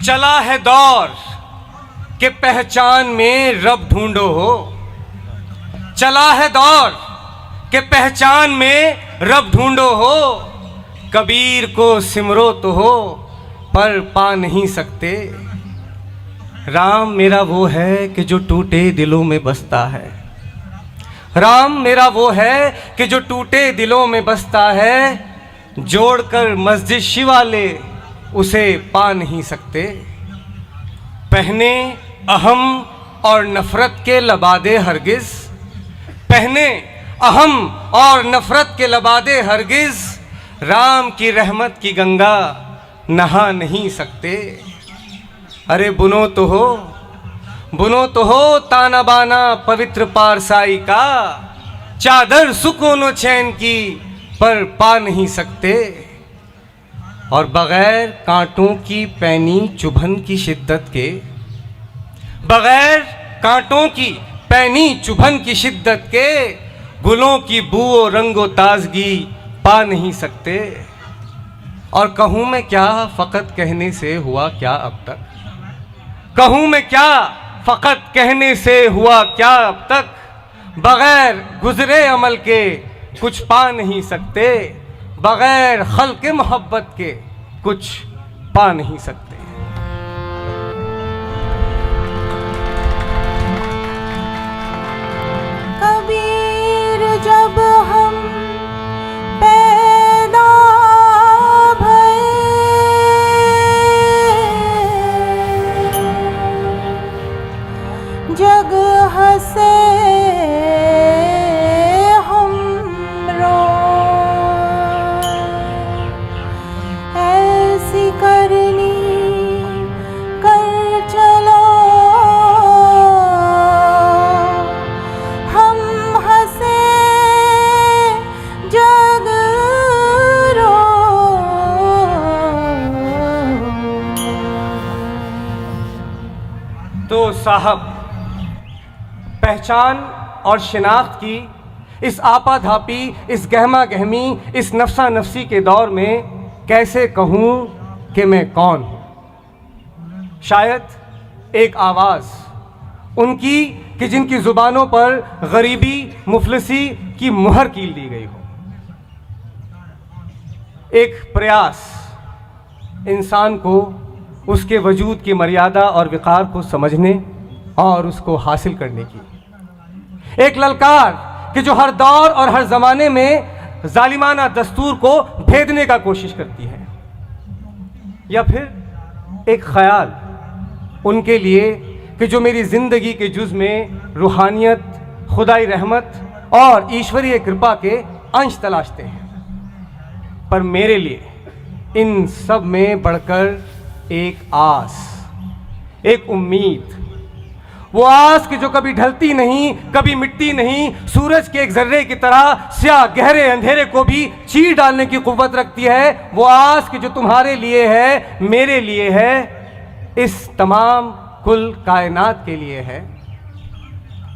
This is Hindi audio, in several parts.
चला है दौर के पहचान में रब ढूंढो हो। चला है दौर के पहचान में रब ढूंढो हो। कबीर को सिमरो तो हो पर पा नहीं सकते। राम मेरा वो है कि जो टूटे दिलों में बसता है। राम मेरा वो है कि जो टूटे दिलों में बसता है। जोड़कर मस्जिद शिवाले उसे पा नहीं सकते। पहने अहम और नफरत के लबादे हरगिज। पहने अहम और नफरत के लबादे हरगिज। राम की रहमत की गंगा नहा नहीं सकते। अरे बुनो तो हो, बुनो तो हो ताना बाना पवित्र पारसाई का। चादर सुकून चैन की पर पा नहीं सकते। और बगैर कांटों की पैनी चुभन की शिद्दत के, बगैर कांटों की पैनी चुभन की शिद्दत के, गुलों की बू और रंगो ताजगी पा नहीं सकते। और कहूँ मैं क्या फ़कत कहने से हुआ क्या अब तक। कहूँ मैं क्या फ़कत कहने से हुआ क्या अब तक। बगैर गुजरे अमल के कुछ पा नहीं सकते। बगैर खल्क़ मोहब्बत के कुछ पा नहीं सकते। कबीर जब हम पैदा भए, जग हंसे तो साहब, पहचान और शिनाख्त की इस आपाधापी, इस गहमा गहमी, इस नफसा नफसी के दौर में कैसे कहूँ कि मैं कौन हूँ। शायद एक आवाज़ उनकी कि जिनकी ज़ुबानों पर गरीबी मुफलिसी की मुहर कील दी गई हो। एक प्रयास इंसान को उसके वजूद की मर्यादा और विकार को समझने और उसको हासिल करने की। एक ललकार कि जो हर दौर और हर ज़माने में जालिमाना दस्तूर को भेदने का कोशिश करती है। या फिर एक ख्याल उनके लिए कि जो मेरी ज़िंदगी के जुज़ में रूहानियत, खुदाई रहमत और ईश्वरीय कृपा के अंश तलाशते हैं। पर मेरे लिए इन सब में बढ़कर एक आस, एक उम्मीद, वो आस कि जो कभी ढलती नहीं, कभी मिटती नहीं, सूरज के एक जर्रे की तरह स्याह गहरे अंधेरे को भी चीर डालने की कुव्वत रखती है। वो आस कि जो तुम्हारे लिए है, मेरे लिए है, इस तमाम कुल कायनात के लिए है।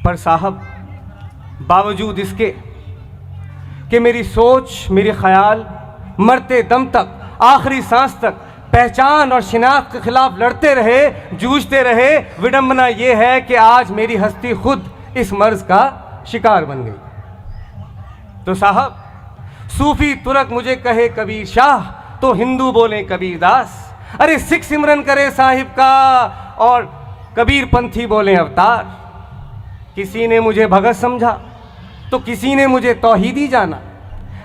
पर साहब, बावजूद इसके कि मेरी सोच, मेरे ख्याल मरते दम तक, आखिरी सांस तक पहचान और शिनाख्त के खिलाफ लड़ते रहे, जूझते रहे, विडंबना ये है कि आज मेरी हस्ती खुद इस मर्ज का शिकार बन गई। तो साहब, सूफी तुरक मुझे कहे कबीर शाह, तो हिंदू बोले कबीर दास। अरे सिख सिमरन करे साहिब का, और कबीर पंथी बोले अवतार। किसी ने मुझे भगत समझा तो किसी ने मुझे तौहीदी जाना।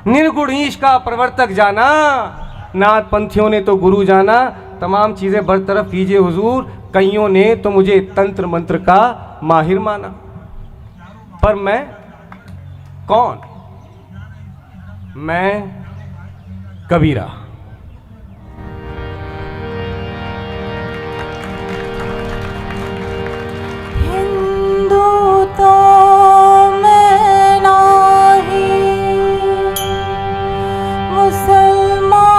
निर्गुण ईश का प्रवर्तक जाना, नाथ पंथियों ने तो गुरु जाना। तमाम चीज़ें बरतरफ कीजिए हुजूर, कईयों ने तो मुझे तंत्र मंत्र का माहिर माना। पर मैं कौन? मैं कबीरा। हिंदू तो मैं नाही, मुसलमान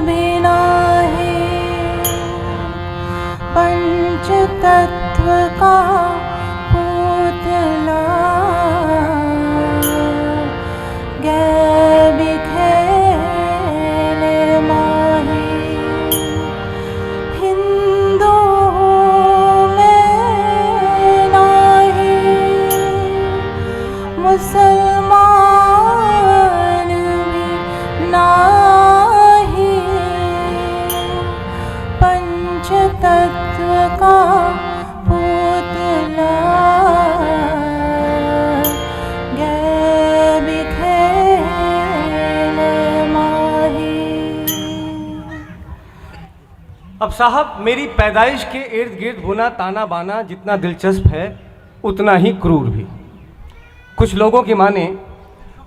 भी नाही, पंच तत्व का पुतला गैबिक है का पुतला गए बिखेल माही। अब साहब, मेरी पैदाइश के इर्द गिर्द बुना ताना बाना जितना दिलचस्प है उतना ही क्रूर भी। कुछ लोगों की माने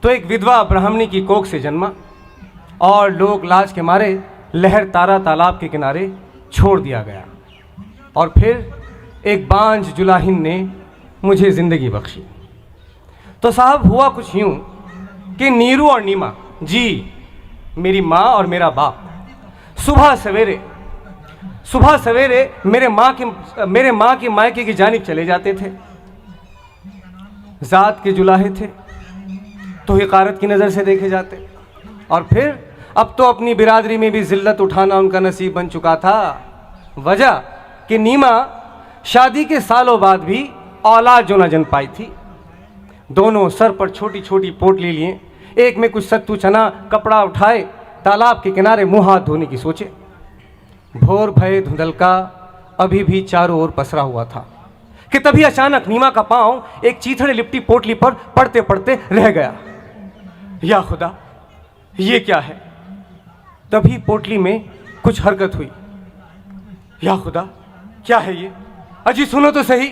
तो एक विधवा ब्राह्मणी की कोख से जन्मा और लोग लाज के मारे लहर तारा तालाब के किनारे छोड़ दिया गया और फिर एक बांझ जुलाहिन ने मुझे ज़िंदगी बख्शी। तो साहब, हुआ कुछ यूँ कि नीरू और नीमा जी, मेरी माँ और मेरा बाप, सुबह सवेरे मेरे माँ की मायके की जानिब चले जाते थे। ज़ात के जुलाहे थे तो हिकारत की नज़र से देखे जाते और फिर अब तो अपनी बिरादरी में भी ज़िल्लत उठाना उनका नसीब बन चुका था। वजह कि नीमा शादी के सालों बाद भी औलाद जो न जन पाई थी। दोनों सर पर छोटी छोटी पोटली लिए, एक में कुछ सत्तू चना कपड़ा उठाए तालाब के किनारे मुँह हाथ धोने की सोचे। भोर भय धुंधलका अभी भी चारों ओर पसरा हुआ था कि तभी अचानक नीमा का पांव एक चीथड़े लिपटी पोटली पर पड़ते पड़ते रह गया। या खुदा, ये क्या है? तभी पोटली में कुछ हरकत हुई। या खुदा, क्या है ये? अजी सुनो तो सही।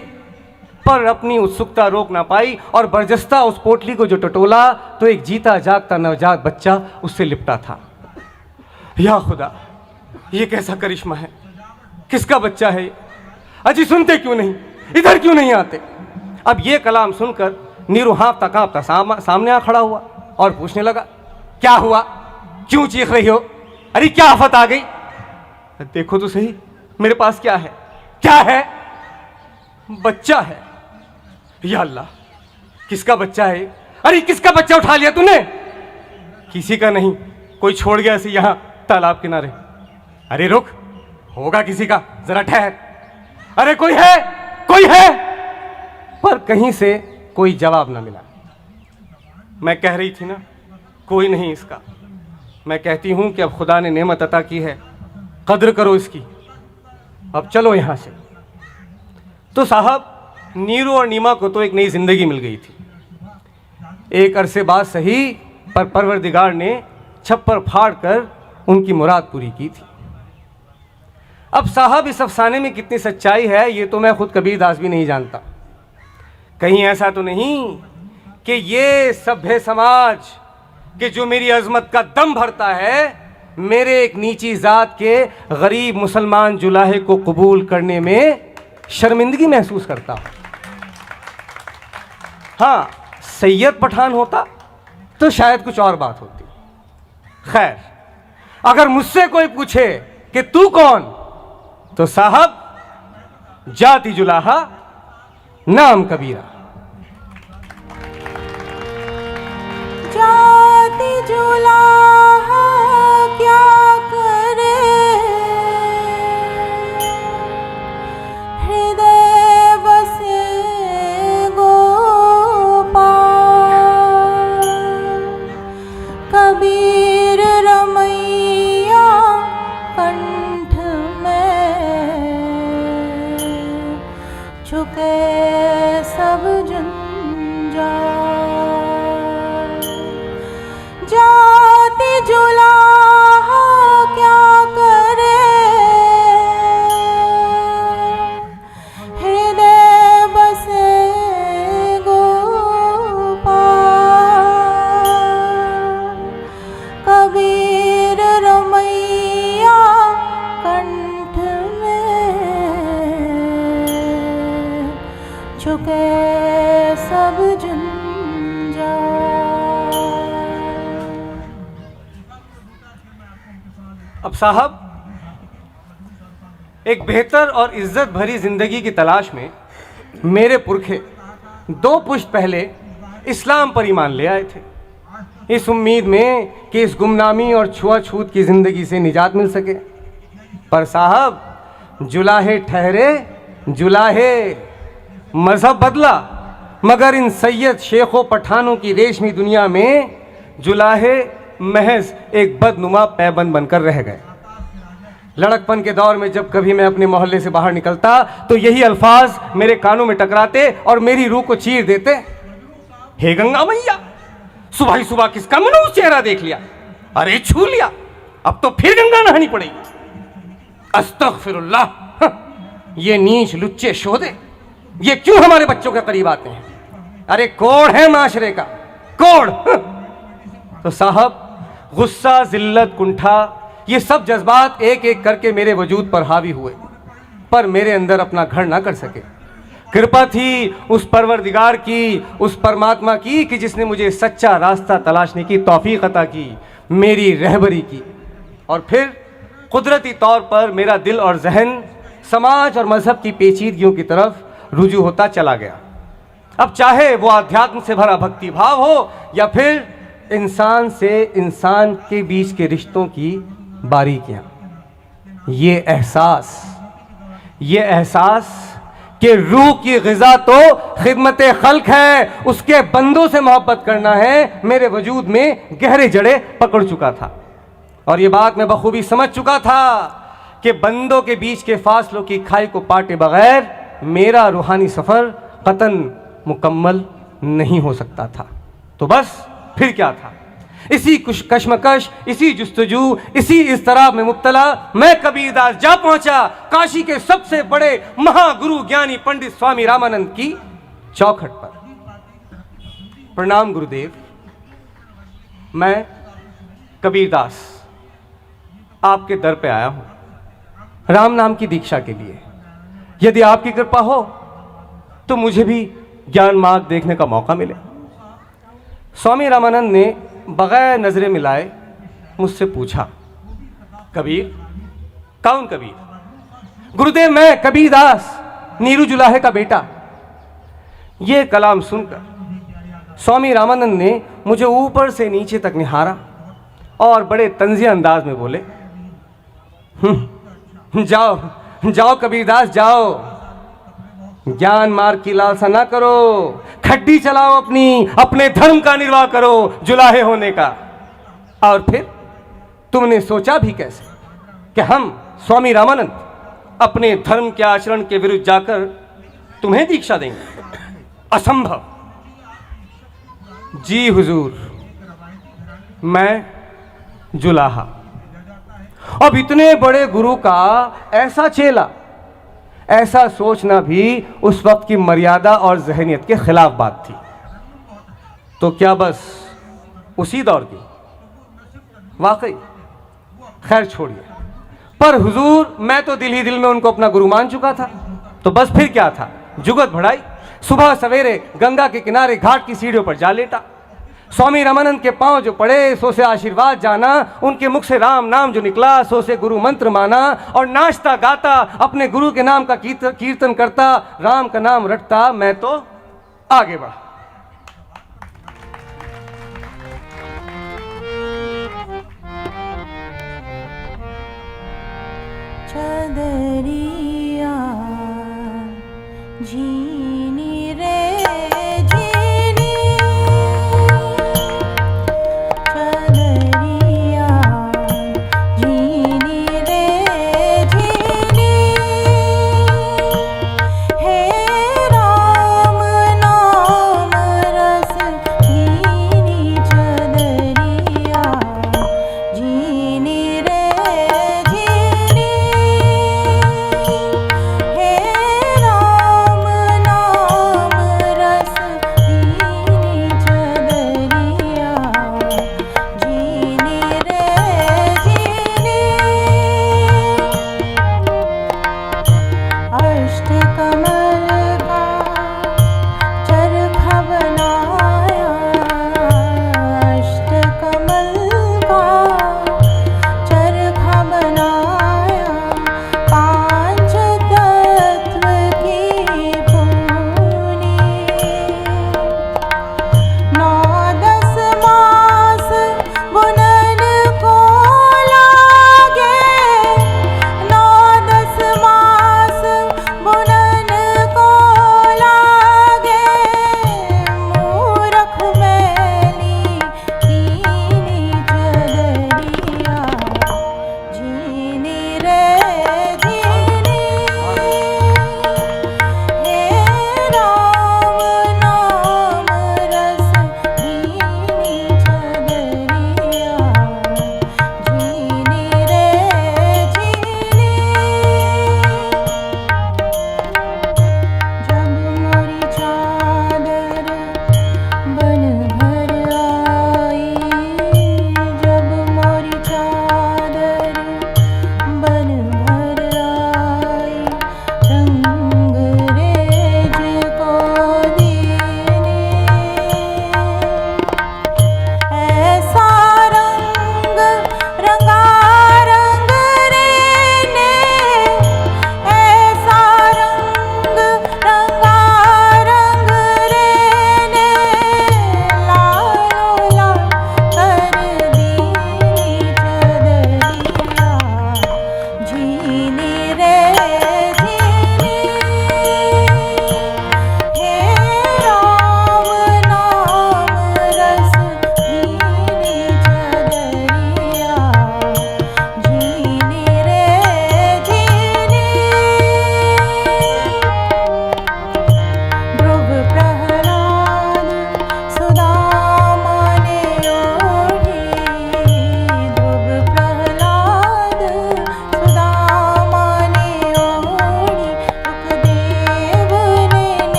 पर अपनी उत्सुकता रोक ना पाई और बरजस्ता उस पोटली को जो टटोला तो एक जीता जागता नवजात बच्चा उससे लिपटा था। या खुदा, ये कैसा करिश्मा है? किसका बच्चा है? अजी सुनते क्यों नहीं? इधर क्यों नहीं आते? अब ये कलाम सुनकर नीरू हाँफता कांपता सामने आ खड़ा हुआ और पूछने लगा, क्या हुआ? क्यों चीख रही हो? अरे क्या आफत आ गई? देखो तो सही, मेरे पास क्या है? क्या है? बच्चा है। या अल्लाह, किसका बच्चा है? अरे किसका बच्चा उठा लिया तूने? किसी का नहीं, कोई छोड़ गया ऐसे यहाँ तालाब किनारे। अरे रुक, होगा किसी का, जरा ठहर। अरे कोई है, कोई है? पर कहीं से कोई जवाब ना मिला। मैं कह रही थी ना, कोई नहीं इसका। मैं कहती हूं कि अब खुदा ने नेमत अता की है, कद्र करो इसकी। अब चलो यहां से। तो साहब, नीरू और नीमा को तो एक नई जिंदगी मिल गई थी। एक अरसे बाद सही, पर परवरदिगार ने छप्पर फाड़ कर उनकी मुराद पूरी की थी। अब साहब, इस अफसाने में कितनी सच्चाई है ये तो मैं खुद कबीरदास भी नहीं जानता। कहीं ऐसा तो नहीं कि ये सभ्य समाज कि जो मेरी अजमत का दम भरता है, मेरे एक नीची जात के गरीब मुसलमान जुलाहे को कबूल करने में शर्मिंदगी महसूस करता हूँ। हाँ, सैयद पठान होता तो शायद कुछ और बात होती। खैर, अगर मुझसे कोई पूछे कि तू कौन, तो साहब, जाति जुलाहा, नाम कबीरा। जाति जुलाहा क्या करे, हृदय बसे गोपाल। कबीर रमैया कंठ में चुके सब जंजाल। जाति जुलाहा क्या करे, हृदय बसे गोपाल। कबीर रमैया कंठ में चुके सब जंजाल। अब साहब, एक बेहतर और इज्जत भरी जिंदगी की तलाश में मेरे पुरखे 2 पुश्त पहले इस्लाम पर ईमान ले आए थे, इस उम्मीद में कि इस गुमनामी और छुआछूत की जिंदगी से निजात मिल सके। पर साहब, जुलाहे ठहरे जुलाहे, मजहब बदला मगर इन सैयद शेखों पठानों की रेशमी दुनिया में जुलाहे महज एक बदनुमा पैबंद बनकर रह गए। लड़कपन के दौर में जब कभी मैं अपने मोहल्ले से बाहर निकलता तो यही अल्फाज मेरे कानों में टकराते और मेरी रूह को चीर देते। हे गंगा मैया, सुबह ही सुबह किसका मनहूस चेहरा देख लिया, अरे छू लिया, अब तो फिर गंगा नहानी पड़ेगी। अस्तगफिरुल्लाह, ये नीच लुच्चे शोधे ये क्यों हमारे बच्चों के करीब आते हैं? अरे कोड़ है माशरे का, कोड़। तो साहब, गुस्सा, जिल्लत, कुंठा, ये सब जज्बात एक एक करके मेरे वजूद पर हावी हुए, पर मेरे अंदर अपना घर ना कर सके। कृपा थी उस परवरदिगार की, उस परमात्मा की कि जिसने मुझे सच्चा रास्ता तलाशने की तौफीक अता की, मेरी रहबरी की। और फिर कुदरती तौर पर मेरा दिल और जहन समाज और मजहब की पेचीदगियों की तरफ रुजू होता चला गया। अब चाहे वो आध्यात्म से भरा भक्ति भाव हो या फिर इंसान से इंसान के बीच के रिश्तों की बारीकियां, ये एहसास कि रूह की ग़िज़ा तो खिदमत खल्क है, उसके बंदों से मोहब्बत करना है, मेरे वजूद में गहरे जड़े पकड़ चुका था। और ये बात मैं बखूबी समझ चुका था कि बंदों के बीच के फासलों की खाई को पाटे बगैर मेरा रूहानी सफ़र कतन मुकम्मल नहीं हो सकता था। तो बस फिर क्या था, इसी कश्मकश, इसी जुस्तजू, इसी इज़्तिराब में मुब्तला मैं कबीरदास जा पहुंचा काशी के सबसे बड़े महागुरु ज्ञानी पंडित स्वामी रामानंद की चौखट पर। प्रणाम गुरुदेव, मैं कबीरदास आपके दर पे आया हूं राम नाम की दीक्षा के लिए। यदि आपकी कृपा हो तो मुझे भी ज्ञान मार्ग देखने का मौका मिले। स्वामी रामानंद ने बगैर नजरें मिलाए मुझसे पूछा, कबीर? कौन कबीर? गुरुदेव, मैं कबीरदास, नीरू जुलाहे का बेटा। ये कलाम सुनकर स्वामी रामानंद ने मुझे ऊपर से नीचे तक निहारा और बड़े तंजिया अंदाज में बोले, जाओ जाओ कबीरदास जाओ, ज्ञान मार्ग की लालसा ना करो, खड्डी चलाओ, अपने धर्म का निर्वाह करो जुलाहे होने का। और फिर तुमने सोचा भी कैसे कि हम स्वामी रामानंद अपने धर्म के आचरण के विरुद्ध जाकर तुम्हें दीक्षा देंगे? असंभव। जी हुजूर, मैं जुलाहा, अब इतने बड़े गुरु का ऐसा चेला, ऐसा सोचना भी उस वक्त की मर्यादा और जहनियत के खिलाफ बात थी। तो क्या बस उसी दौर की? वाकई। खैर छोड़िए, पर हुजूर मैं तो दिल ही दिल में उनको अपना गुरु मान चुका था। तो बस फिर क्या था, जुगत बढ़ाई, सुबह सवेरे गंगा के किनारे घाट की सीढ़ियों पर जा लेटा। स्वामी रामानंद के पांव जो पड़े सो से आशीर्वाद जाना, उनके मुख से राम नाम जो निकला सो से गुरु मंत्र माना, और नाचता गाता अपने गुरु के नाम का कीर्तन करता, राम का नाम रटता मैं तो आगे बढ़ा। चदरिया झीनी रे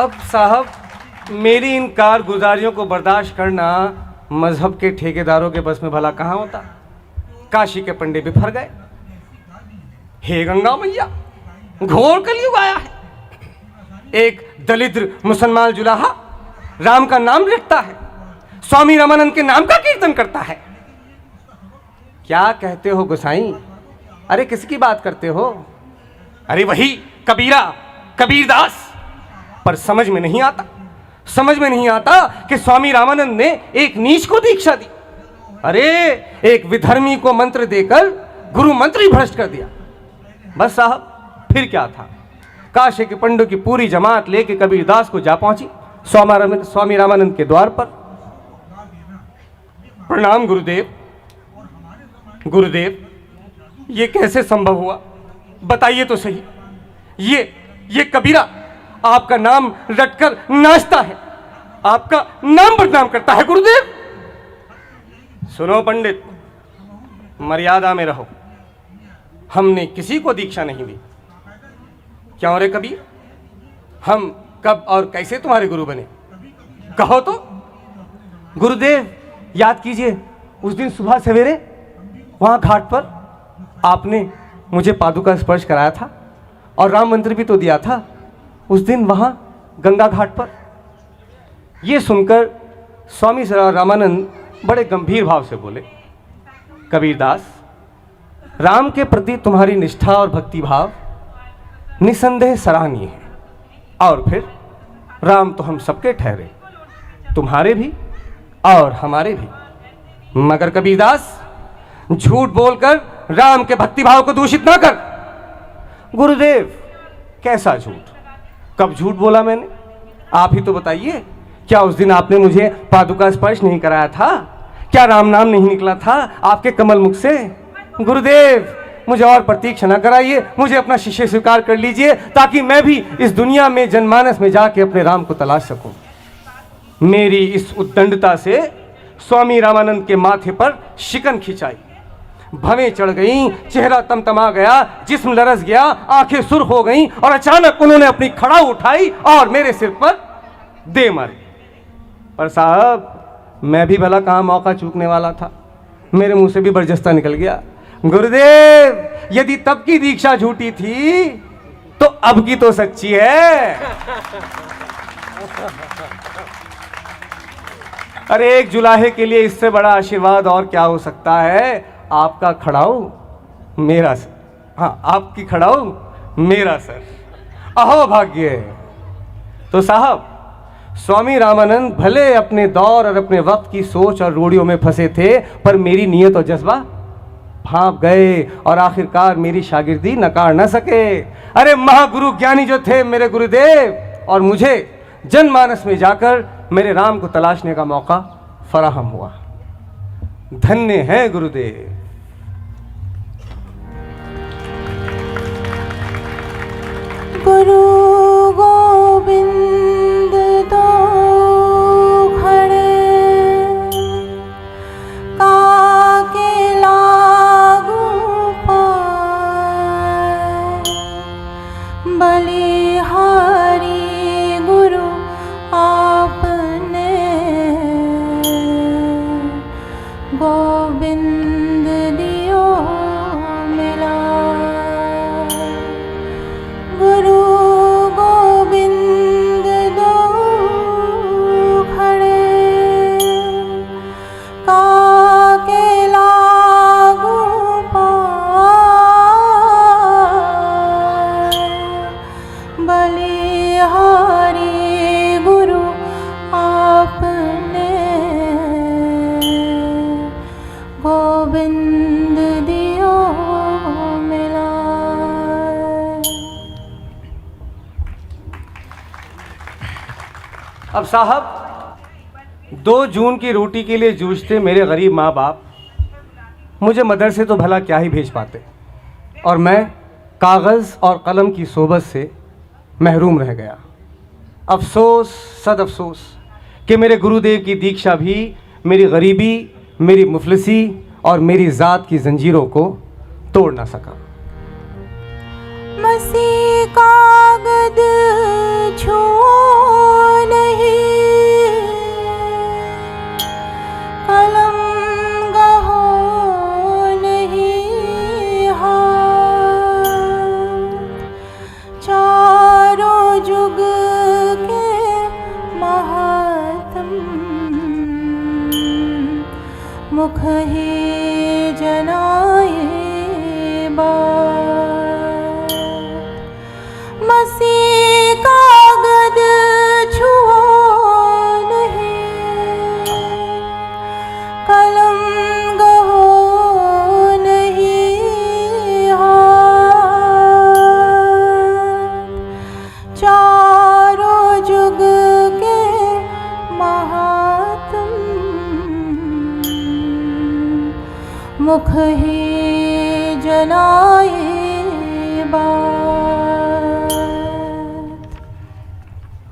अब साहब, मेरी इन कारगुजारियों को बर्दाश्त करना मजहब के ठेकेदारों के बस में भला कहाँ होता। काशी के पंडे बिफर गए। हे गंगा मैया, घोर कलयुग आया है। एक दलिद्र मुसलमान जुलाहा राम का नाम रटता है, स्वामी रामानंद के नाम का कीर्तन करता है। क्या कहते हो गोसाई? अरे किसकी बात करते हो? अरे वही कबीरा, कबीरदास। पर समझ में नहीं आता कि स्वामी रामानंद ने एक नीच को दीक्षा दी। अरे एक विधर्मी को मंत्र देकर गुरु मंत्री भ्रष्ट कर दिया। बस साहब, फिर क्या था? काशी के पंडों की पूरी जमात लेके कबीरदास को जा पहुंची स्वामी रामानंद के द्वार पर। प्रणाम गुरुदेव। गुरुदेव, ये कैसे संभव हुआ? बताइए तो सही। ये कबीरा आपका नाम रटकर नाचता है, आपका नाम बदनाम करता है। गुरुदेव सुनो पंडित, मर्यादा में रहो। हमने किसी को दीक्षा नहीं दी। क्यों रे कबीर, हम कब और कैसे तुम्हारे गुरु बने? कहो तो। गुरुदेव याद कीजिए, उस दिन सुबह सवेरे वहां घाट पर आपने मुझे पादुका स्पर्श कराया था और राम मंत्र भी तो दिया था उस दिन वहां गंगा घाट पर। यह सुनकर स्वामी रामानंद बड़े गंभीर भाव से बोले, कबीरदास, राम के प्रति तुम्हारी निष्ठा और भक्ति भाव निसंदेह सराहनीय है। और फिर राम तो हम सबके ठहरे, तुम्हारे भी और हमारे भी। मगर कबीरदास, झूठ बोलकर राम के भक्ति भाव को दूषित ना कर। गुरुदेव कैसा झूठ? कब झूठ बोला मैंने? आप ही तो बताइए। क्या उस दिन आपने मुझे पादुका स्पर्श नहीं कराया था? क्या राम नाम नहीं निकला था आपके कमल मुख से? गुरुदेव मुझे और प्रतीक्षा न कराइए, मुझे अपना शिष्य स्वीकार कर लीजिए, ताकि मैं भी इस दुनिया में जनमानस में जाके अपने राम को तलाश सकूं। मेरी इस उद्दंडता से स्वामी रामानंद के माथे पर शिकन खिंचाई, भवें चढ़ गईं, चेहरा तमतमा गया, जिस्म लरस गया, आंखें सुर्ख हो गईं और अचानक उन्होंने अपनी खड़ाऊ उठाई और मेरे सिर पर दे मारी। पर साहब, मैं भी भला कहाँ मौका चूकने वाला था, मेरे मुंह से भी बरजस्ता निकल गया। गुरुदेव, यदि तब की दीक्षा झूठी थी तो अब की तो सच्ची है। अरे एक जुलाहे के लिए इससे बड़ा आशीर्वाद और क्या हो सकता है? आपका खड़ाऊ मेरा सर, हाँ आपकी खड़ाऊ मेरा सर। अहो भाग्य। तो साहब, स्वामी रामानंद भले अपने दौर और अपने वक्त की सोच और रूढ़ियों में फंसे थे, पर मेरी नीयत और जज्बा भाप गए और आखिरकार मेरी शागिर्दी नकार न सके। अरे महागुरु ज्ञानी जो थे मेरे गुरुदेव, और मुझे जनमानस में जाकर मेरे राम को तलाशने का मौका फराहम हुआ। धन्य है गुरुदेव। गुरु गोविंद दो खड़े काके लागू पाए, बलिहारी गुरु आपने गोविंद दियो मिला। गुरु गोविंद दो खड़े काके लागू पाए, बलिहारी गुरु आपने गोविंद दियो मिला। अब साहब, 2 जून की रोटी के लिए जूझते मेरे गरीब माँ बाप मुझे मदरसे तो भला क्या ही भेज पाते, और मैं कागज़ और कलम की सोबत से महरूम रह गया। अफसोस सद अफसोस कि मेरे गुरुदेव की दीक्षा भी मेरी गरीबी, मेरी मुफलिसी और मेरी ज़ात की जंजीरों को तोड़ ना सका। मसी कागद छुओ ही जनाए बात। मसी का गद छुओ नहीं, कलम गहो नहीं हाथ। चारों जुग के महात्म मुख ही जनाए बात।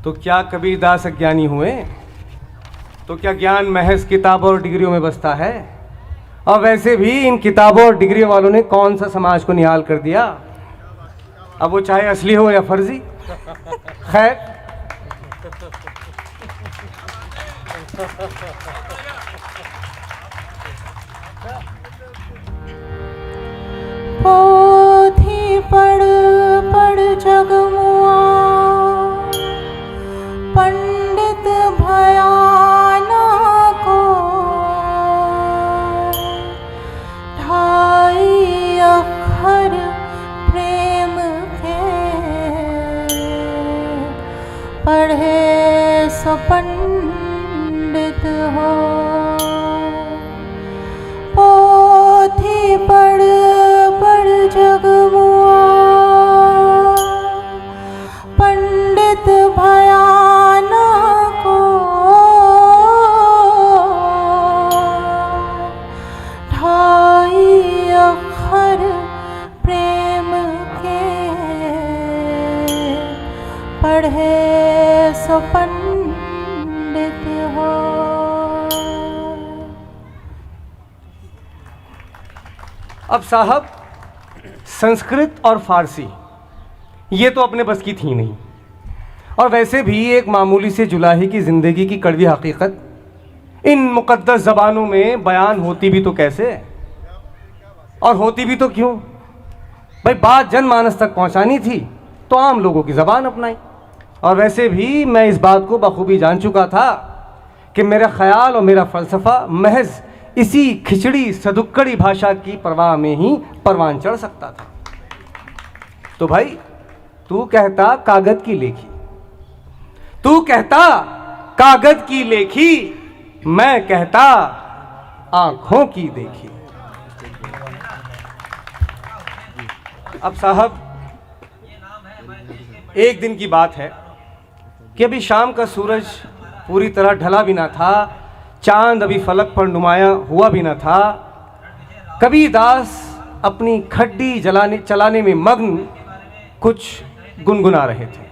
तो क्या कबीरदास अज्ञानी हुए? तो क्या ज्ञान महज किताबों और डिग्रियों में बसता है? और वैसे भी इन किताबों और डिग्रियों वालों ने कौन सा समाज को निहाल कर दिया, अब वो चाहे असली हो या फर्जी। खैर, पोथी पढ़ पढ़ जगमुआ, पंडित भयाना को ढाई अक्षर प्रेम के पढ़े सो पंडित हो। पोथी पढ़ पढ़ जगमुआ, पंडित भयाना को ढाई अक्षर प्रेम के पढ़े सो पंडित हो। अब साहब, संस्कृत और फारसी ये तो अपने बस की थी नहीं, और वैसे भी एक मामूली से जुलाही की ज़िंदगी की कड़वी हकीकत इन मुक़द्दस ज़बानों में बयान होती भी तो कैसे, और होती भी तो क्यों? भाई बात जनमानस तक पहुंचानी थी तो आम लोगों की ज़बान अपनाई। और वैसे भी मैं इस बात को बखूबी जान चुका था कि मेरा ख्याल और मेरा फ़लसफ़ा महज इसी खिचड़ी सदुक्कड़ी भाषा की परवाह में ही परवान चढ़ सकता था। तो भाई तू कहता कागज की लेखी, तू कहता कागज की लेखी, मैं कहता आंखों की देखी। अब साहब, एक दिन की बात है कि अभी शाम का सूरज पूरी तरह ढला भी ना था, चांद अभी फलक पर नुमाया हुआ भी न था। कबीरदास अपनी खड्डी चलाने में मग्न कुछ गुनगुना रहे थे।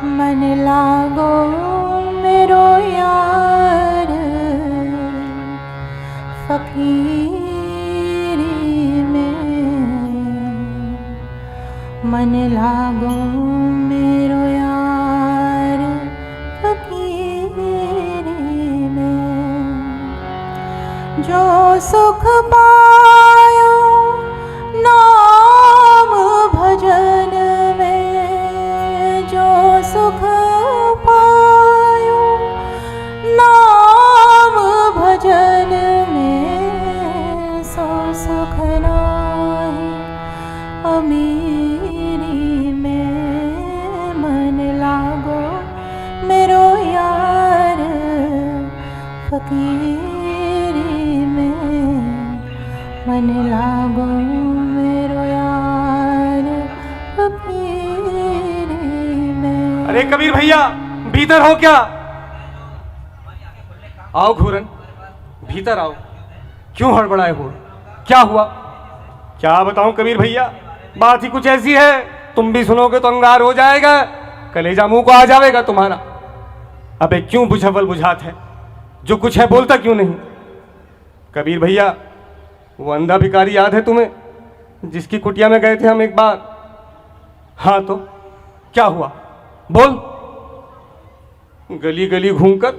मन लागो मेरो यार फकीरी में, मन लागो मेरो यार फकीरी में। जो सुख पायो नाम भजन में, जो सुख पायो नाम भजन में, सो सुख नाही अमीरी में। मन लागो मेरो यार फकीरी में, मन लागो मेरो यार फकीरी में। अरे कबीर भैया, भीतर हो क्या? आओ घूरन, भीतर आओ। क्यों हड़बड़ाए हो? क्या हुआ? क्या बताऊं कबीर भैया, बात ही कुछ ऐसी है, तुम भी सुनोगे तो अंगार हो जाएगा, कलेजा मुंह को आ जाएगा तुम्हारा। अबे क्यों बुझावल बुझात है? जो कुछ है बोलता क्यों नहीं? कबीर भैया, वो अंधा भिखारी याद है तुम्हें, जिसकी कुटिया में गए थे हम एक बार? हाँ तो क्या हुआ? बोल। गली गली घूमकर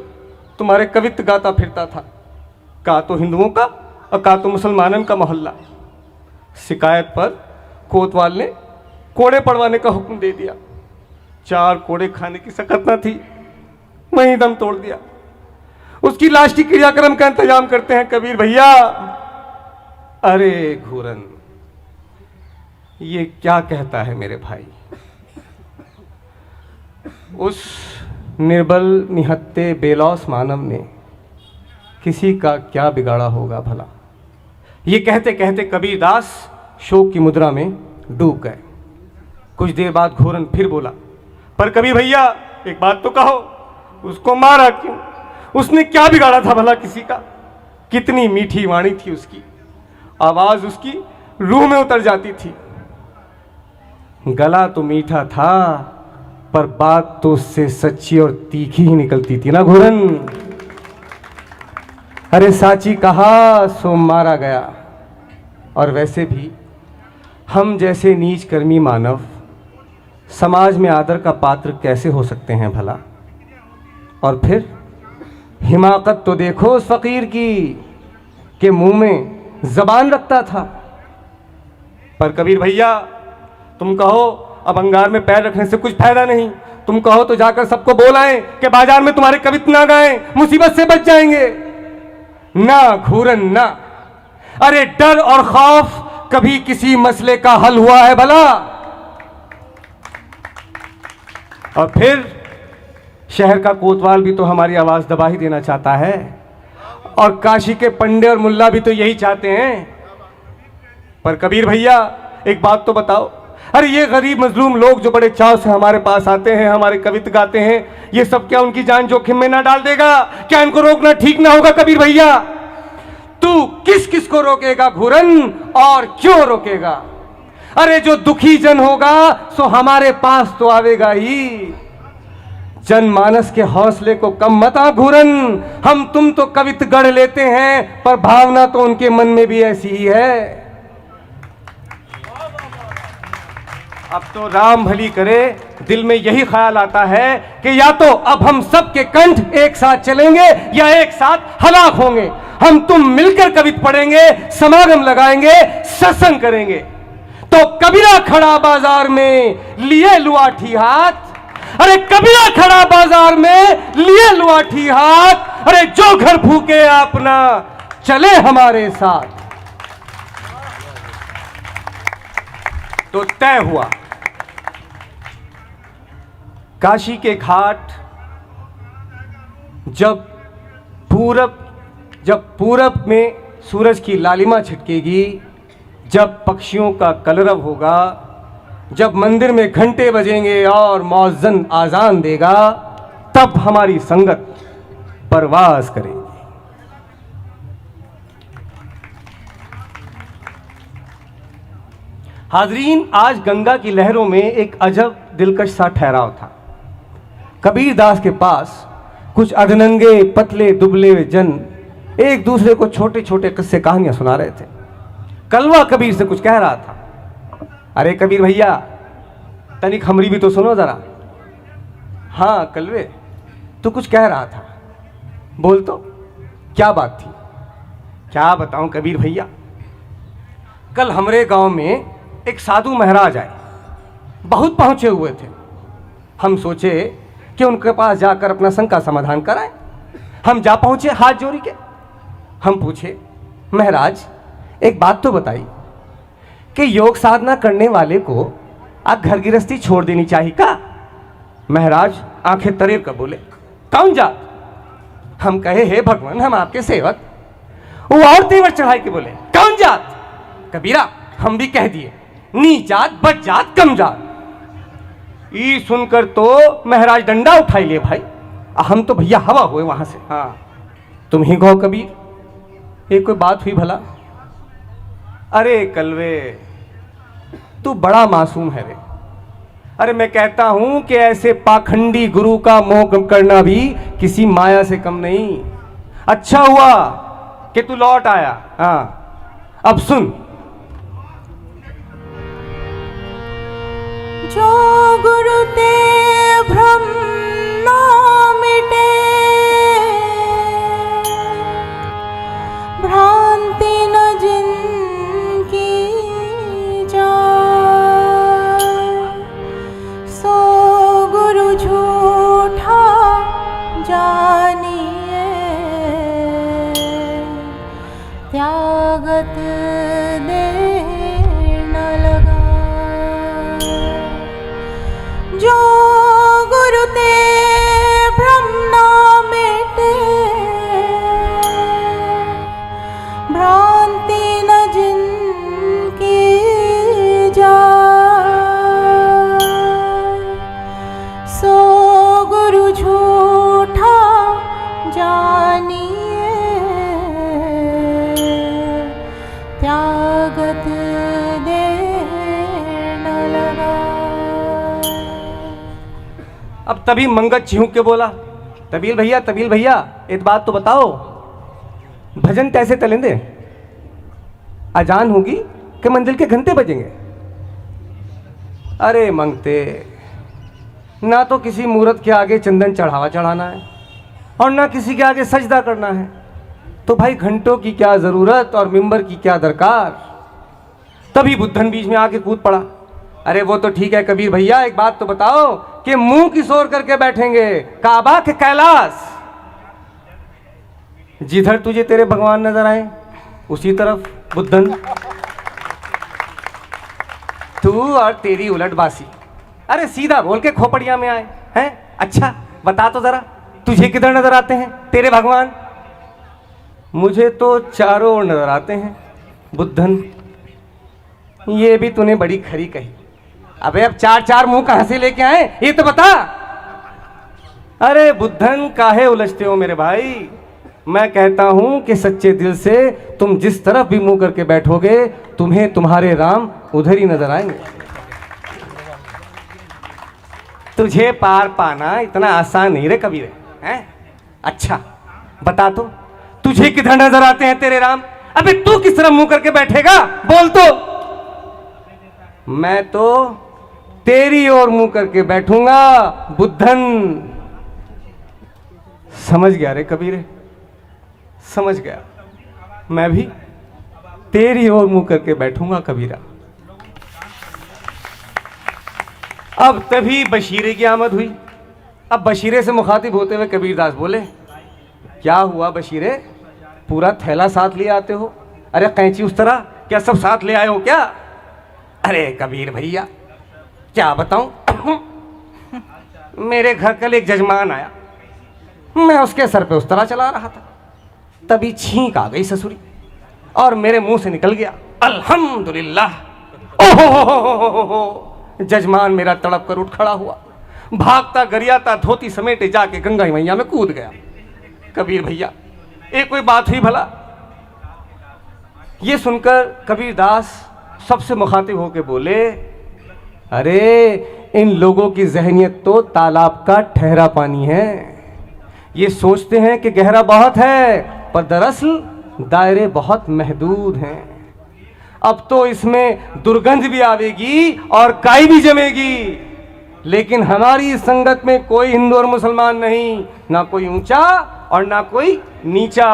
तुम्हारे कवित्व गाता फिरता था, का तो हिंदुओं का और का तो मुसलमानों का मोहल्ला। शिकायत पर कोतवाल ने कोड़े पड़वाने का हुक्म दे दिया। 4 कोड़े खाने की सकत न थी, वहीं दम तोड़ दिया। उसकी लाश की क्रियाक्रम का इंतजाम करते हैं कबीर भैया। अरे घूरन, ये क्या कहता है मेरे भाई? उस निर्बल निहत्ते बेलौस मानव ने किसी का क्या बिगाड़ा होगा भला? ये कहते कहते कबीरदास शोक की मुद्रा में डूब गए। कुछ देर बाद घूरन फिर बोला, पर कबीर भैया एक बात तो कहो, उसको मारा क्यों? उसने क्या बिगाड़ा था भला किसी का? कितनी मीठी वाणी थी उसकी, आवाज उसकी रूह में उतर जाती थी। गला तो मीठा था, पर बात तो उससे सच्ची और तीखी ही निकलती थी ना घूरन। अरे साची कहा सो मारा गया। और वैसे भी हम जैसे नीच कर्मी मानव समाज में आदर का पात्र कैसे हो सकते हैं भला? और फिर हिमाकत तो देखो उस फकीर की, के मुंह में जबान रखता था। पर कबीर भैया तुम कहो अब अंगार में पैर रखने से कुछ फायदा नहीं। तुम कहो तो जाकर सबको बोलाएं कि बाजार में तुम्हारे कविता ना गाएं, मुसीबत से बच जाएंगे। ना घूरन ना, अरे डर और खौफ कभी किसी मसले का हल हुआ है भला? और फिर शहर का कोतवाल भी तो हमारी आवाज दबा ही देना चाहता है, और काशी के पंडे और मुल्ला भी तो यही चाहते हैं। पर कबीर भैया एक बात तो बताओ, अरे ये गरीब मजलूम लोग जो बड़े चाव से हमारे पास आते हैं, हमारे कविता गाते हैं, ये सब क्या उनकी जान जोखिम में ना डाल देगा? क्या इनको रोकना ठीक ना होगा कबीर भैया? तू किस किस को रोकेगा घूरन, और क्यों रोकेगा? अरे जो दुखी जन होगा सो हमारे पास तो आवेगा ही। जनमानस के हौसले को कम मत आ घूरन। हम तुम तो कविता गढ़ लेते हैं, पर भावना तो उनके मन में भी ऐसी ही है। अब तो राम भली करे, दिल में यही ख्याल आता है कि या तो अब हम सब के कंठ एक साथ चलेंगे या एक साथ हलाक होंगे। हम तुम मिलकर कविता पढ़ेंगे, समागम लगाएंगे, सत्संग करेंगे। तो कबीरा खड़ा बाजार में लिए लुआठी हाथ, अरे कबीरा खड़ा बाजार में लिए लुआठी हाथ, अरे जो घर फूके अपना चले हमारे साथ। तो तय हुआ, काशी के घाट जब पूरब में सूरज की लालिमा छिटकेगी, जब पक्षियों का कलरव होगा, जब मंदिर में घंटे बजेंगे और मौज़्ज़िन आज़ान देगा, तब हमारी संगत परवाज करेगी। हाजरीन, आज गंगा की लहरों में एक अजब दिलकश सा ठहराव था। कबीरदास के पास कुछ अधनंगे पतले दुबले जन एक दूसरे को छोटे छोटे किस्से कहानियां सुना रहे थे। कलवा कबीर से कुछ कह रहा था, अरे कबीर भैया तनिक हमरी भी तो सुनो जरा। हाँ कलवे, तू कुछ कह रहा था, बोल तो क्या बात थी? क्या बताऊं कबीर भैया, कल हमरे गांव में एक साधु महाराज आए, बहुत पहुंचे हुए थे। हम सोचे कि उनके पास जाकर अपना शंका का समाधान कराएं। हम जा पहुंचे हाथ जोड़ी के। हम पूछे, महाराज एक बात तो बताइए कि योग साधना करने वाले को आप घर गृहस्थी छोड़ देनी चाहिए का? महाराज आंखें तरेर कर बोले, कौन जात? हम कहे, हे भगवान हम आपके सेवक। वो और तेवर चढ़ाई के बोले, कौन जात? कबीरा हम भी कह दिए, नी जात बच जात कम जात। ई सुनकर तो महाराज डंडा उठाई लिए भाई। हम तो भैया हवा हुए वहां से। हाँ तुम ही कहो कबीर, ये कोई बात हुई भला? अरे कलवे तू बड़ा मासूम है रे। अरे मैं कहता हूं कि ऐसे पाखंडी गुरु का मोह करना भी किसी माया से कम नहीं। अच्छा हुआ कि तू लौट आया। हाँ अब सुन, जो गुरु ते भ्रम ना मिटे, भ्रांति न जिनकी जाए, सो जानिए त्यागत देर न लगा। जो गुरु ते भ्रम न मिटे भ्रांति न जिनकी जाए सो गुरु झूठा जानिए त्यागत देर न लगा। अब तभी मंगत चिहूक के बोला, तबील भैया एक बात तो बताओ, भजन कैसे चलेंगे? अजान होगी कि मंजिल के घंटे बजेंगे? अरे मंगते, ना तो किसी मूर्त के आगे चंदन चढ़ावा चढ़ाना है और ना किसी के आगे सजदा करना है, तो भाई घंटों की क्या ज़रूरत और मिंबर की क्या दरकार। तभी बुद्धन बीच में आके कूद पड़ा। अरे वो तो ठीक है कबीर भैया, एक बात तो बताओ कि मुंह किस ओर करके बैठेंगे, काबा के कैलाश? जिधर तुझे तेरे भगवान नजर आए उसी तरफ बुद्धन, तू और तेरी उलटबासी। अरे सीधा बोल के खोपड़िया में आए हैं। अच्छा बता तो जरा, तुझे किधर नजर आते हैं तेरे भगवान? मुझे तो चारों ओर नजर आते हैं बुद्धन। ये भी तूने बड़ी खरी कही। अबे अब चार चार मुंह कहां से लेके आए ये तो बता। अरे बुद्धन काहे उलझते हो मेरे भाई? मैं कहता हूं कि सच्चे दिल से तुम जिस तरफ भी मुंह करके बैठोगे तुम्हें तुम्हारे राम उधर ही नजर आएंगे। तुझे पार पाना इतना आसान नहीं रे कबीर हैं? अच्छा बता तो, तुझे किधर नजर आते हैं तेरे राम? अबे तू किस तरह मुंह करके बैठेगा बोल तो। मैं तो तेरी ओर मुंह करके बैठूंगा बुद्धन। समझ गया रे कबीर, समझ गया। मैं भी तेरी ओर मुंह करके बैठूंगा कबीरा। अब तभी बशीरे की आमद हुई। अब बशीरे से मुखातिब होते हुए कबीरदास बोले, क्या हुआ बशीरे, पूरा थैला साथ ले आते हो? अरे कैंची उस तरह, क्या सब साथ ले आए हो क्या? अरे कबीर भैया क्या बताऊं, मेरे घर कल एक जजमान आया, मैं उसके सर पे उस तरह चला रहा था, तभी छींक आ गई ससुरी और मेरे मुंह से निकल गया अल्हम्दुलिल्लाह। ओहो, जजमान मेरा तड़प कर उठ खड़ा हुआ, भागता गरियाता धोती समेटे जाके गंगा मैया में कूद गया। कबीर भैया एक कोई बात हुई भला? ये सुनकर कबीरदास सबसे मुखातिब होके बोले, अरे इन लोगों की जहनियत तो तालाब का ठहरा पानी है। ये सोचते हैं कि गहरा बहुत है पर दरअसल दायरे बहुत महदूद हैं। अब तो इसमें दुर्गंध भी आवेगी और काई भी जमेगी, लेकिन हमारी इस संगत में कोई हिंदू और मुसलमान नहीं, ना कोई ऊंचा और ना कोई नीचा।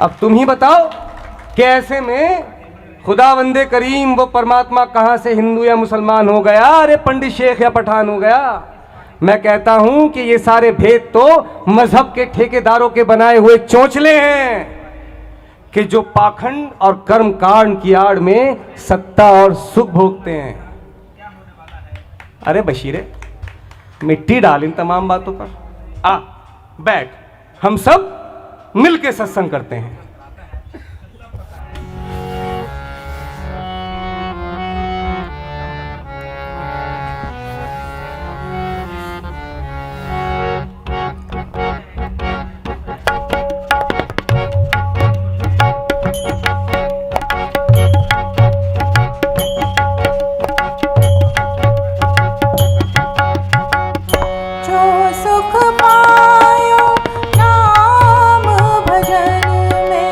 अब तुम ही बताओ कि ऐसे में खुदावंदे करीम वो परमात्मा कहाँ से हिंदू या मुसलमान हो गया, अरे पंडित शेख या पठान हो गया? मैं कहता हूं कि ये सारे भेद तो मजहब के ठेकेदारों के बनाए हुए चोंचले हैं कि जो पाखंड और कर्म कांड की आड़ में सत्ता और सुख भोगते हैं। अरे बशीरे मिट्टी डाल इन तमाम बातों पर, आ बैठ, हम सब मिलके सत्संग करते हैं। सुख पायो नाम भजन में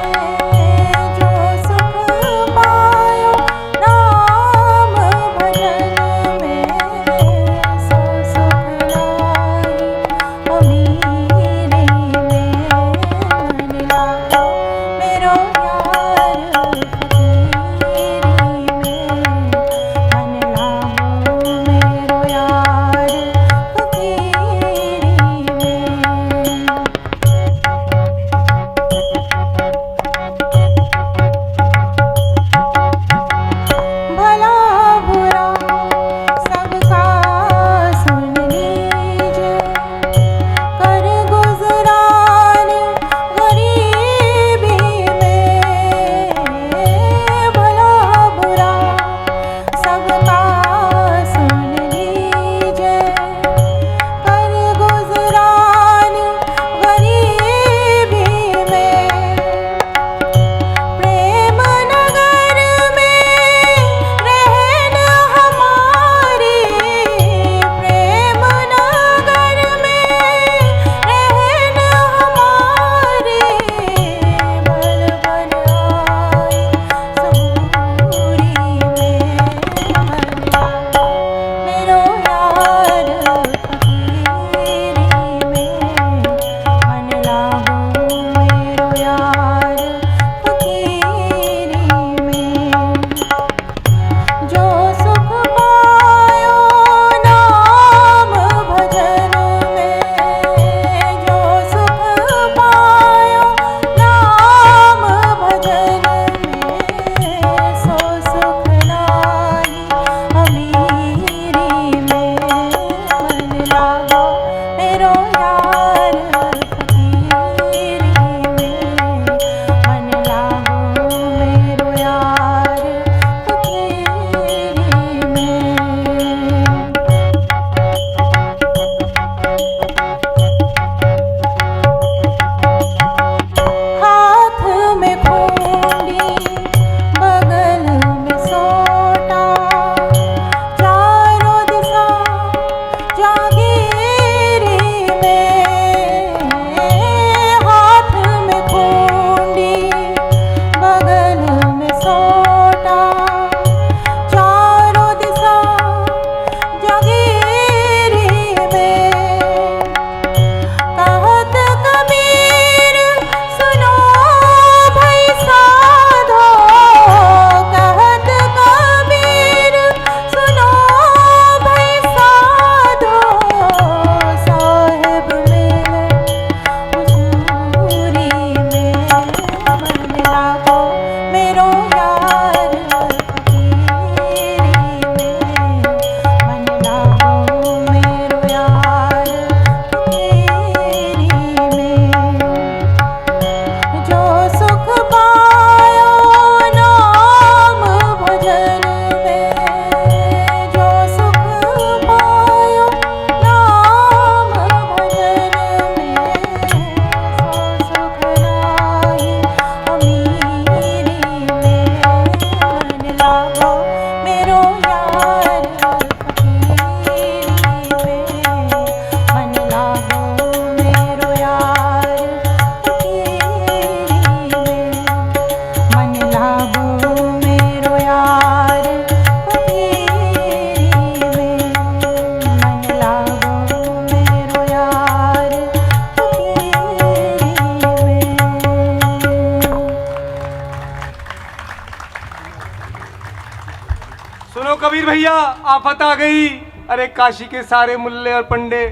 भैया आफत आ गई। अरे काशी के सारे मुल्ले और पंडे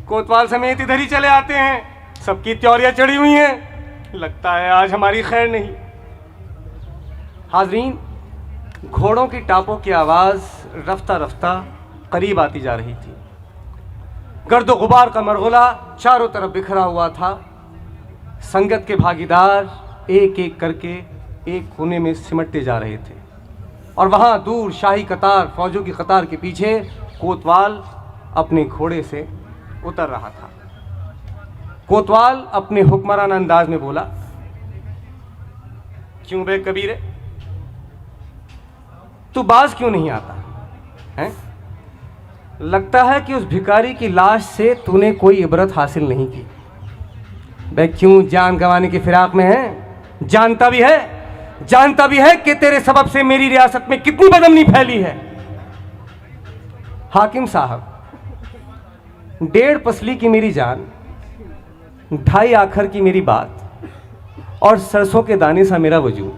कोतवाल समेत इधर ही चले आते हैं, सबकी त्योरियां चढ़ी हुई हैं, लगता है आज हमारी खैर नहीं। हाजरीन, घोड़ों की टापों की आवाज़ रफ्ता रफ्ता करीब आती जा रही थी। गर्दो गुबार का मरगुला चारों तरफ बिखरा हुआ था। संगत के भागीदार एक एक करके एक कोने में सिमटते जा रहे थे और वहाँ दूर शाही कतार, फौजों की कतार के पीछे कोतवाल अपने घोड़े से उतर रहा था। कोतवाल अपने हुक्मराना अंदाज में बोला, क्यों बे कबीरे, तू बाज क्यों नहीं आता है? लगता है कि उस भिखारी की लाश से तूने कोई इबरत हासिल नहीं की। बे क्यों जान गंवाने की फिराक में है? जानता भी है कि तेरे सबब से मेरी रियासत में कितनी बदअमनी फैली है। हाकिम साहब, 1.5 पसली की मेरी जान, 2.5 आखर की मेरी बात और सरसों के दाने सा मेरा वजूद,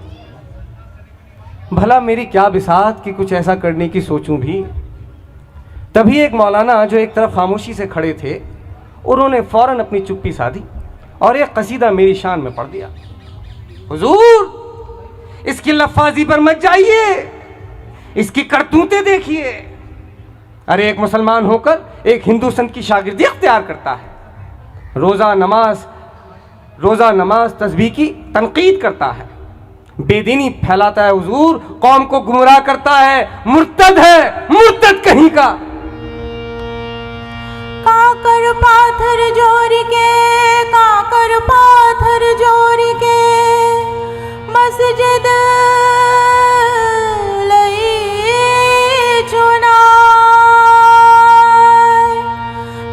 भला मेरी क्या बिसात कि कुछ ऐसा करने की सोचूं भी। तभी एक मौलाना जो एक तरफ खामोशी से खड़े थे, उन्होंने फौरन अपनी चुप्पी साधी और एक कसीदा मेरी शान में पढ़ दिया। हुजूर, इसकी लफ्फाजी पर मत जाइए, इसकी करतूतें देखिए। अरे एक मुसलमान होकर एक हिंदू संत की शागिर्दी अख्तियार करता है, रोज़ा नमाज तस्बीह की तनकीद करता है, बेदीनी फैलाता है, हुजूर कौम को गुमराह करता है, मुर्तद है, मुर्तद कहीं का। काकर पाथर जोरी के मस्जिद लई चुना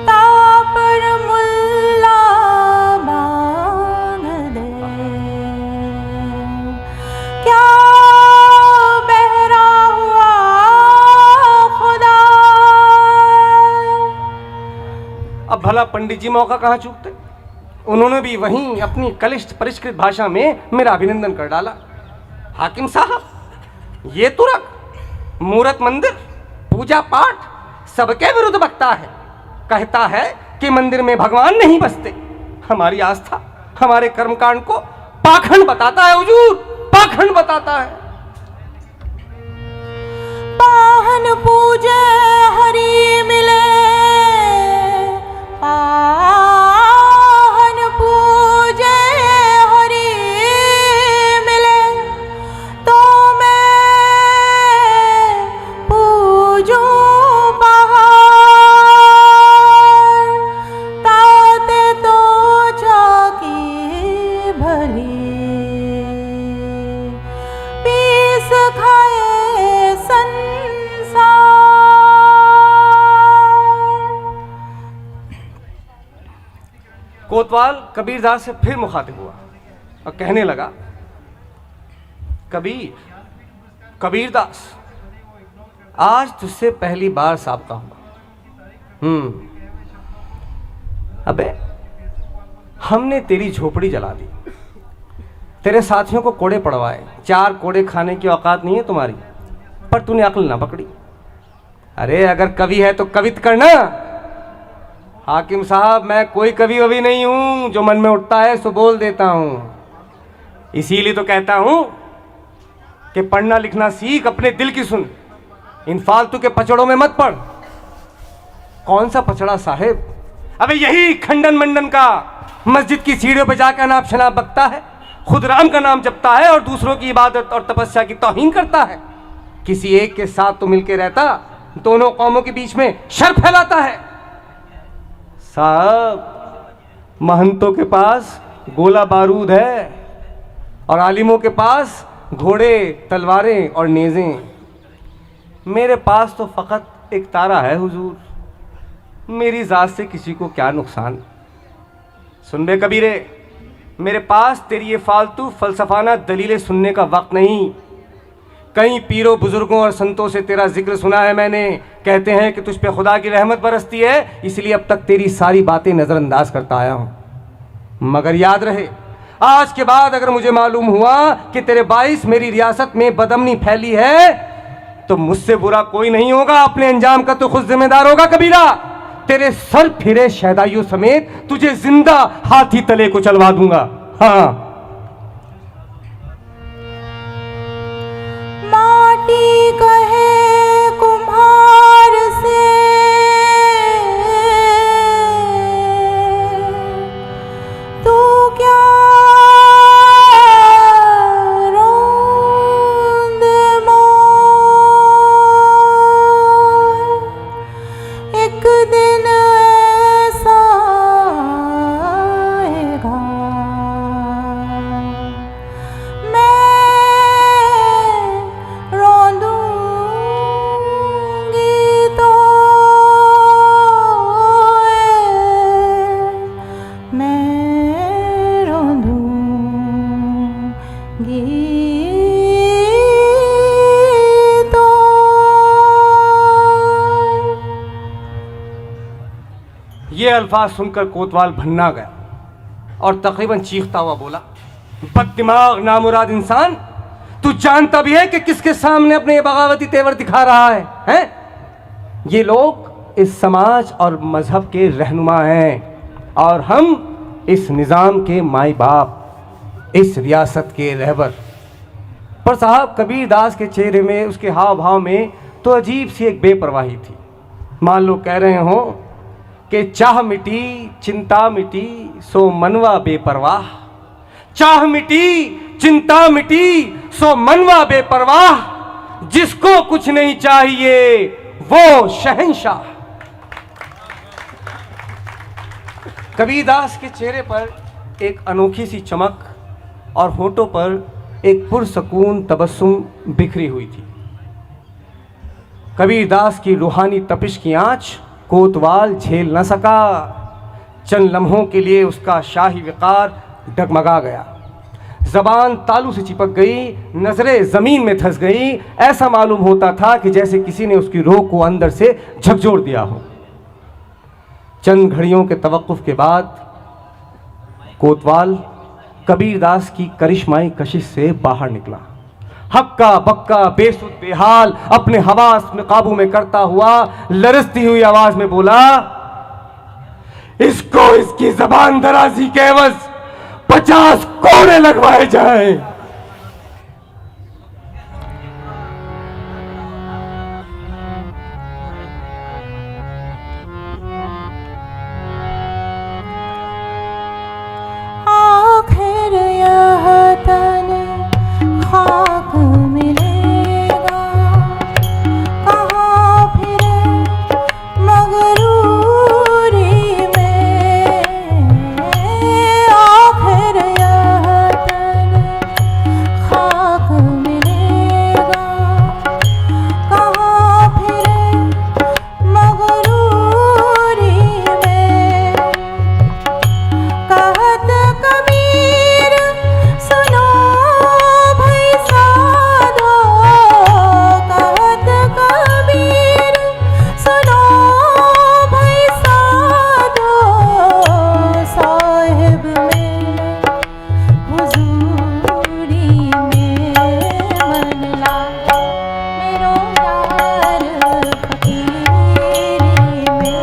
तापर मुल्ला बांध दे। क्या बहरा हुआ खुदा। अब भला पंडित जी मौका कहाँ चूकते, उन्होंने भी वहीं अपनी कलिष्ठ परिष्कृत भाषा में मेरा अभिनंदन कर डाला। हाकिम साहब, ये तुरक मूर्त मंदिर, पूजा पाठ सबके विरुद्ध बकता है, कहता है कि मंदिर में भगवान नहीं बसते। हमारी आस्था, हमारे कर्मकांड को पाखंड बताता है हुजूर, पाखंड बताता है। पाहन पूजे हरि मिले, पाहन पूजे हरि मिले, तो मैं पूजूं पहाड़, ताते तो जाकी भली, पीस खाए संसार। कोतवाल कबीरदास से फिर मुखातिब हुआ और कहने लगा, कबीरदास, आज तुझसे पहली बार साबका हुआ। अबे हमने तेरी झोपड़ी जला दी, तेरे साथियों को कोड़े पड़वाए, 4 कोड़े खाने की औकात नहीं है तुम्हारी, पर तूने अक्ल ना पकड़ी। अरे अगर कवि है तो कवित करना। हाकिम साहब, मैं कोई कवि ववि नहीं हूं, जो मन में उठता है सो बोल देता हूं। इसीलिए तो कहता हूं कि पढ़ना लिखना सीख, अपने दिल की सुन, इन फालतू के पचड़ों में मत पड़। कौन सा पचड़ा साहेब? अबे यही खंडन मंडन का, मस्जिद की सीढ़ियों पर जाकर अनाप शनाप बकता है, खुद राम का नाम जपता है और दूसरों की इबादत और तपस्या की तौहीन करता है। किसी एक के साथ तो मिलके रहता, दोनों कौमों के बीच में शर फैलाता है। साहब, महंतों के पास गोला बारूद है और आलिमों के पास घोड़े, तलवारें और नेज़ें। मेरे पास तो फ़कत एक तारा है हुजूर, मेरी ज़ात से किसी को क्या नुकसान। सुन बे कबीरे, मेरे पास तेरी ये फालतू फलसफाना दलीलें सुनने का वक्त नहीं। कई पीरों बुजुर्गों और संतों से तेरा जिक्र सुना है मैंने, कहते हैं कि तुझ पे खुदा की रहमत बरसती है, इसलिए अब तक तेरी सारी बातें नज़रअंदाज करता आया हूँ। मगर याद रहे, आज के बाद अगर मुझे मालूम हुआ कि तेरे बाइस मेरी रियासत में बदअमनी फैली है, तो मुझसे बुरा कोई नहीं होगा, अपने अंजाम का तो खुद जिम्मेदार होगा कबीरा। तेरे सर फिरे शहदाइयों समेत तुझे जिंदा हाथी तले को चलवा दूंगा। हाँ, माटी कहे कुम्हार से तू क्या रोंद मोर, एक दिन ऐसा आएगा मैं रोंदूंगी तो मैं रोंदूंगी तो। ये अल्फाज सुनकर कोतवाल भन्ना गया और तकरीबन चीखता हुआ बोला, बददिमाग नामुराद इंसान, तू जानता भी है कि किसके सामने अपने ये बगावती तेवर दिखा रहा है, हैं? ये लोग इस समाज और मजहब के रहनुमा हैं और हम इस निज़ाम के माई बाप, इस रियासत के रहबर। पर साहब कबीर दास के चेहरे में, उसके हाव भाव में तो अजीब सी एक बेपरवाही थी। मान लो कह रहे हो कि चाह मिटी चिंता मिटी सो मनवा बेपरवाह, चाह मिटी चिंता मिटी सो मनवा बेपरवाह, जिसको कुछ नहीं चाहिए वो शहंशाह। कबीरदास के चेहरे पर एक अनोखी सी चमक और होठों पर एक पुरसकून तबस्सुम बिखरी हुई थी। कबीरदास की रूहानी तपिश की आंच कोतवाल झेल न सका। चंद लम्हों के लिए उसका शाही विकार डगमगा गया, जबान तालू से चिपक गई, नजरें जमीन में धंस गई। ऐसा मालूम होता था कि जैसे किसी ने उसकी रूह को अंदर से झकझोर दिया हो। चंद घड़ियों के तवक्कुफ के बाद कोतवाल कबीरदास की करिश्माई कशिश से बाहर निकला। हक्का बक्का बेसुध बेहाल अपने हवास में काबू में करता हुआ लरसती हुई आवाज में बोला, इसको इसकी जबान दराजी के एवज 50 कोड़े लगवाए जाएं। आखिर यह तन खाक मिलेगा, कहाँ फिरे मगरूरी में। आखिर यह तन खाक मिलेगा, कहाँ फिरे मगरूरी में। कहत कबीर सुनो भाई साधो, कहत कबीर सुनो भाई साधो, साहिब मेरे हुजूरी में मन लागे मेरो यार फकीरी में।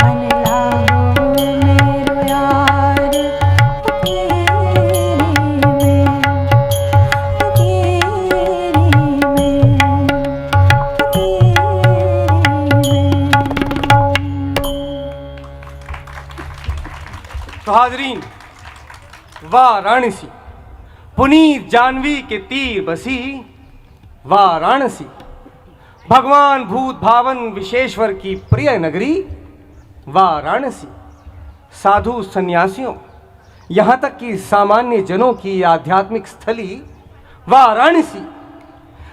मन लागो मेरो यार फकीरी में, फकीरी में, तो हाजरीन, वाराणसी पुनीत जानवी के तीर बसी वाराणसी, भगवान भूत भावन विशेश्वर की प्रिय नगरी वाराणसी, साधु सन्यासियों यहाँ तक कि सामान्य जनों की आध्यात्मिक स्थली वाराणसी।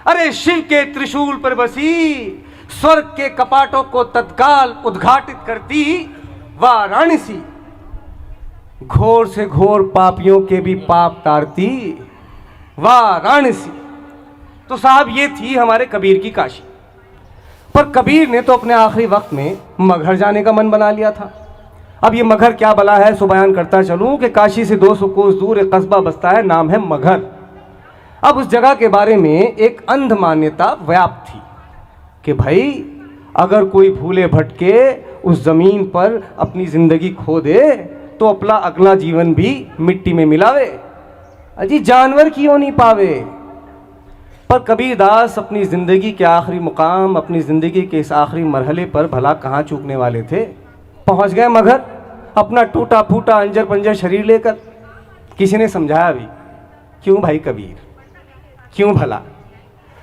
अरे शिव के त्रिशूल पर बसी, स्वर्ग के कपाटों को तत्काल उद्घाटित करती वाराणसी, घोर से घोर पापियों के भी पाप तारती वाराणसी। तो साहब ये थी हमारे कबीर की काशी। पर कबीर ने तो अपने आखिरी वक्त में मगहर जाने का मन बना लिया था। अब ये मगहर क्या बला है सो बयान करता चलूं कि काशी से 200 कोस दूर एक कस्बा बसता है, नाम है मगहर। अब उस जगह के बारे में एक अंध मान्यता व्याप्त थी कि भाई अगर कोई भूले भटके उस ज़मीन पर अपनी ज़िंदगी खो दे तो अपना अगला जीवन भी मिट्टी में मिलावे, अजी जानवर क्यों नहीं पावे। पर कबीरदास अपनी ज़िंदगी के आखिरी मुकाम, अपनी ज़िंदगी के इस आखिरी मरहले पर भला कहाँ चूकने वाले थे। पहुँच गए मगर अपना टूटा फूटा अंजर पंजर शरीर लेकर। किसी ने समझाया भी, क्यों भाई कबीर, क्यों भला,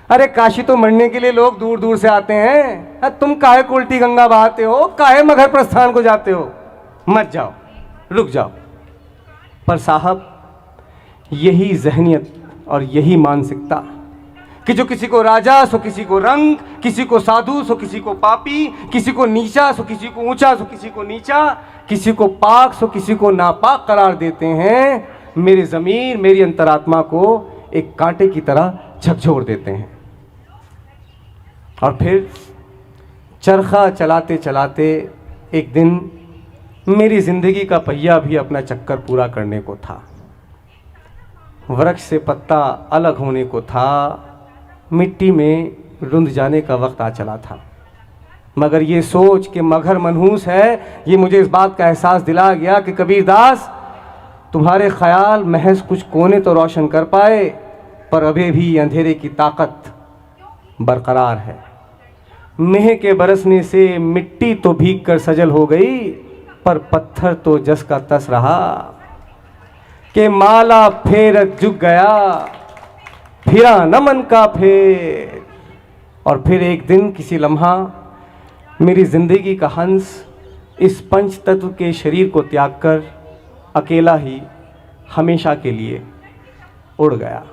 अरे काशी तो मरने के लिए लोग दूर दूर से आते हैं, तुम काहे को उल्टी गंगा बहाते हो, काहे मगर प्रस्थान को जाते हो, मत जाओ, रुक जाओ। पर साहब यही जहनियत और यही मानसिकता कि जो किसी को राजा सो किसी को रंग, किसी को साधु सो किसी को पापी, किसी को नीचा सो किसी को ऊंचा सो किसी को नीचा, किसी को पाक सो किसी को नापाक करार देते हैं, मेरे ज़मीर मेरी अंतरात्मा को एक कांटे की तरह झकझोर देते हैं। और फिर चरखा चलाते चलाते एक दिन मेरी ज़िंदगी का पहिया भी अपना चक्कर पूरा करने को था, वृक्ष से पत्ता अलग होने को था, मिट्टी में रुंध जाने का वक्त आ चला था। मगर ये सोच कि मगर मनहूस है, ये मुझे इस बात का एहसास दिला गया कि कबीरदास तुम्हारे ख्याल महज कुछ कोने तो रोशन कर पाए, पर अभी भी अंधेरे की ताकत बरकरार है। मेह के बरसने से मिट्टी तो भीग कर सजल हो गई, पर पत्थर तो जस का तस रहा कि माला फेरत झुक गया, फिरा न मन का फेर। और फिर एक दिन किसी लम्हा मेरी ज़िंदगी का हंस इस पंच तत्व के शरीर को त्याग कर अकेला ही हमेशा के लिए उड़ गया।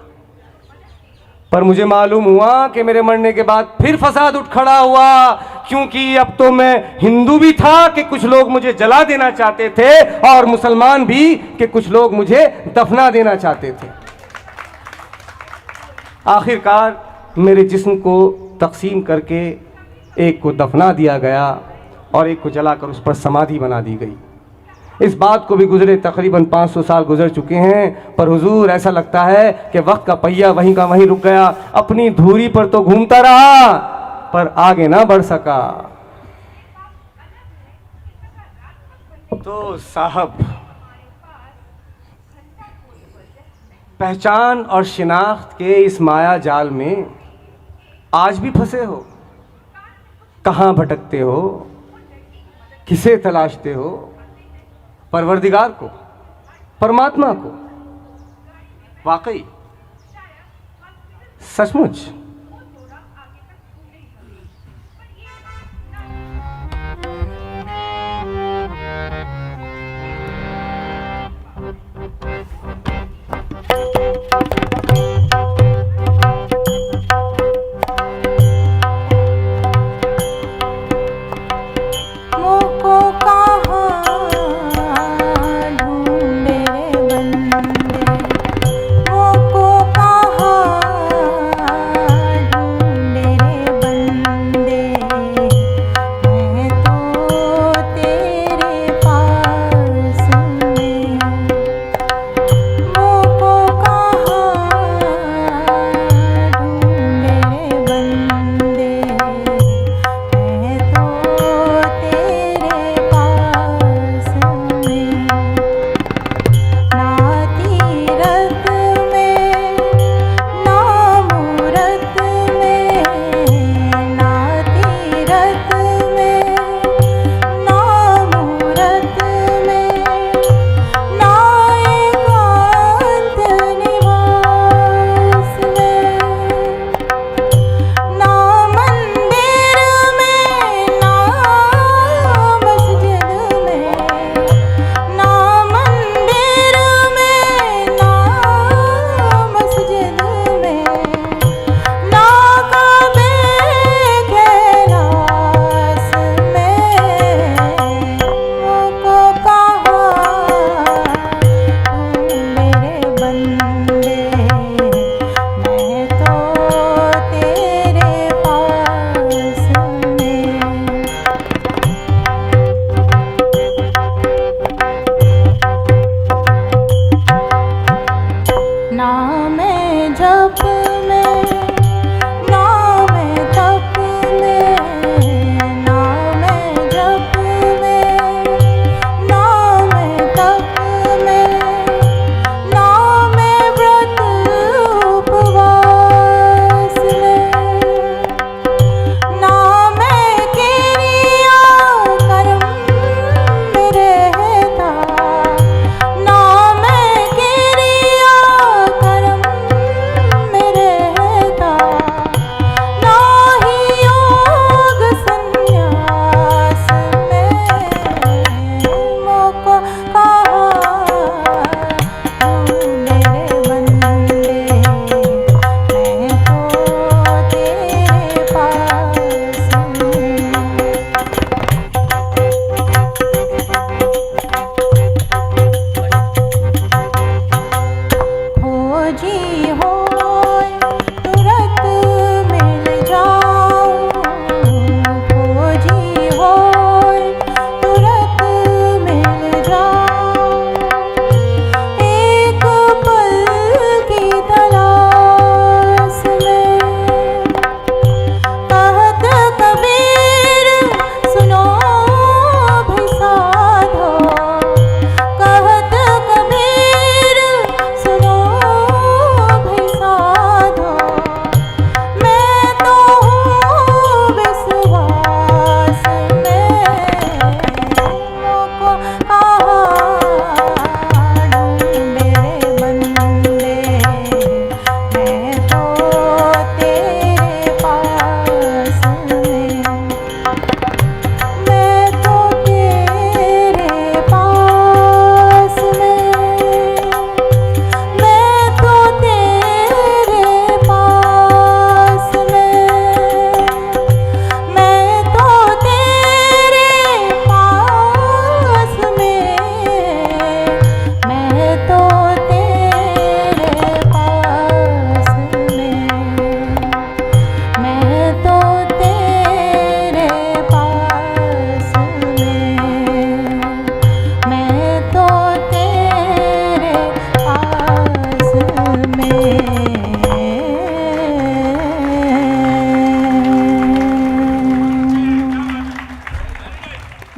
पर मुझे मालूम हुआ कि मेरे मरने के बाद फिर फसाद उठ खड़ा हुआ, क्योंकि अब तो मैं हिंदू भी था कि कुछ लोग मुझे जला देना चाहते थे, और मुसलमान भी कि कुछ लोग मुझे दफना देना चाहते थे। आखिरकार मेरे जिस्म को तकसीम करके एक को दफना दिया गया और एक को जलाकर उस पर समाधि बना दी गई। इस बात को भी गुजरे तकरीबन 500 साल गुजर चुके हैं, पर हुजूर ऐसा लगता है कि वक्त का पहिया वहीं का वहीं रुक गया, अपनी धुरी पर तो घूमता रहा पर आगे ना बढ़ सका। तो साहब पहचान और शिनाख्त के इस माया जाल में आज भी फंसे हो, कहाँ भटकते हो, किसे तलाशते हो, परवरदिगार को, परमात्मा को। वाकई सचमुच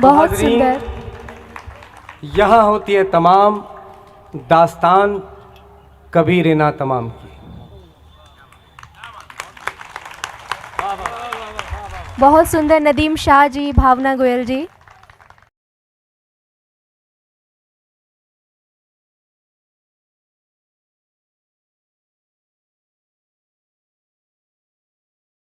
बहुत हाज़रीन, सुंदर। यहाँ होती है तमाम दास्तान कबीर ना तमाम की। बहुत सुंदर नदीम शाह जी, भावना गोयल जी।